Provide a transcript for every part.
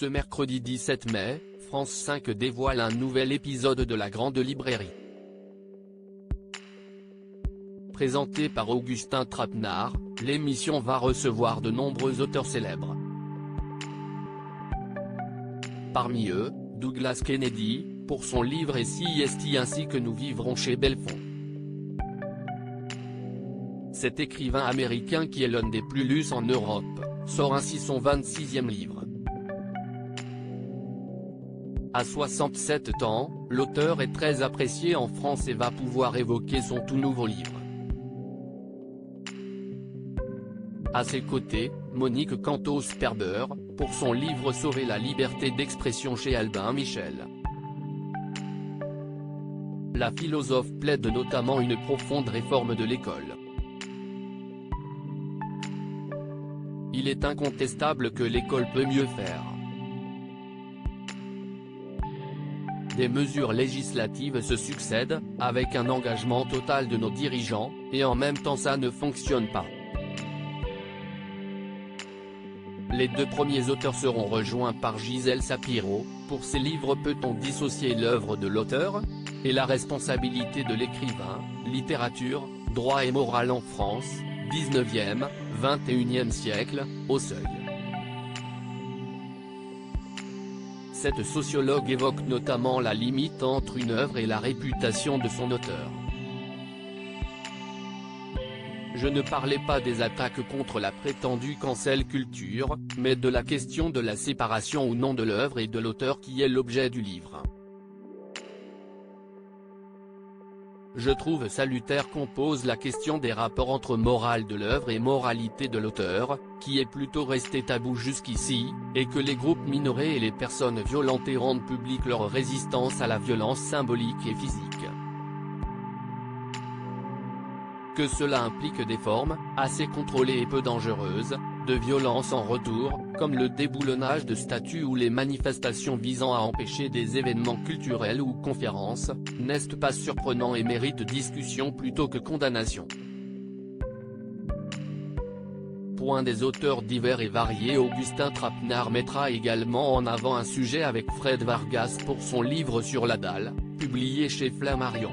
Ce mercredi 17 mai, France 5 dévoile un nouvel épisode de La Grande Librairie. Présentée par Augustin Trapenard, l'émission va recevoir de nombreux auteurs célèbres. Parmi eux, Douglas Kennedy, pour son livre Et si est ainsi que nous vivrons chez Belfond. Cet écrivain américain qui est l'un des plus lus en Europe, sort ainsi son 26e livre. À 67 ans, l'auteur est très apprécié en France et va pouvoir évoquer son tout nouveau livre. À ses côtés, Monique Cantos-Sperber, pour son livre Sauver la liberté d'expression chez Albin Michel. La philosophe plaide notamment une profonde réforme de l'école. Il est incontestable que l'école peut mieux faire. Des mesures législatives se succèdent, avec un engagement total de nos dirigeants, et en même temps ça ne fonctionne pas. Les deux premiers auteurs seront rejoints par Gisèle Sapiro, pour ses livres Peut-on dissocier l'œuvre de l'auteur ? Et la responsabilité de l'écrivain, littérature, droit et morale en France, 19e, 21e siècle, au seuil. Cette sociologue évoque notamment la limite entre une œuvre et la réputation de son auteur. Je ne parlais pas des attaques contre la prétendue cancel culture, mais de la question de la séparation ou non de l'œuvre et de l'auteur qui est l'objet du livre. Je trouve salutaire qu'on pose la question des rapports entre morale de l'œuvre et moralité de l'auteur, qui est plutôt resté tabou jusqu'ici, et que les groupes minorés et les personnes violentées rendent publique leur résistance à la violence symbolique et physique. Que cela implique des formes, assez contrôlées et peu dangereuses, de violence en retour, comme le déboulonnage de statues ou les manifestations visant à empêcher des événements culturels ou conférences, n'est pas surprenant et mérite discussion plutôt que condamnation. Point des auteurs divers et variés. Augustin Trapenard mettra également en avant un sujet avec Fred Vargas pour son livre sur la dalle, publié chez Flammarion.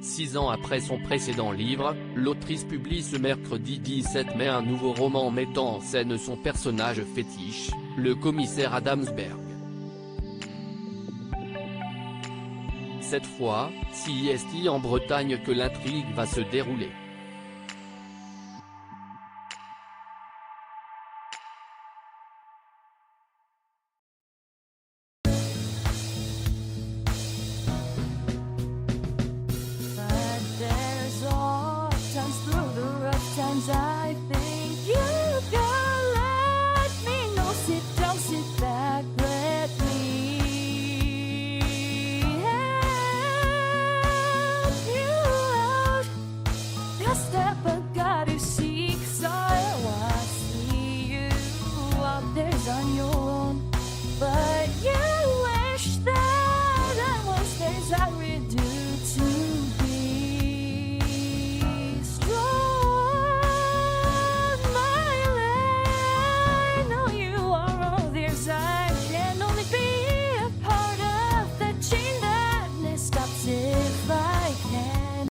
6 ans après son précédent livre, l'autrice publie ce mercredi 17 mai un nouveau roman mettant en scène son personnage fétiche, le commissaire Adamsberg. Cette fois, c'est en Bretagne que l'intrigue va se dérouler. I think you can let me know. Sit down, sit back, let me help you out. The step I gotta seek, so I see you out there's on your own. But you wish that I was as I would do.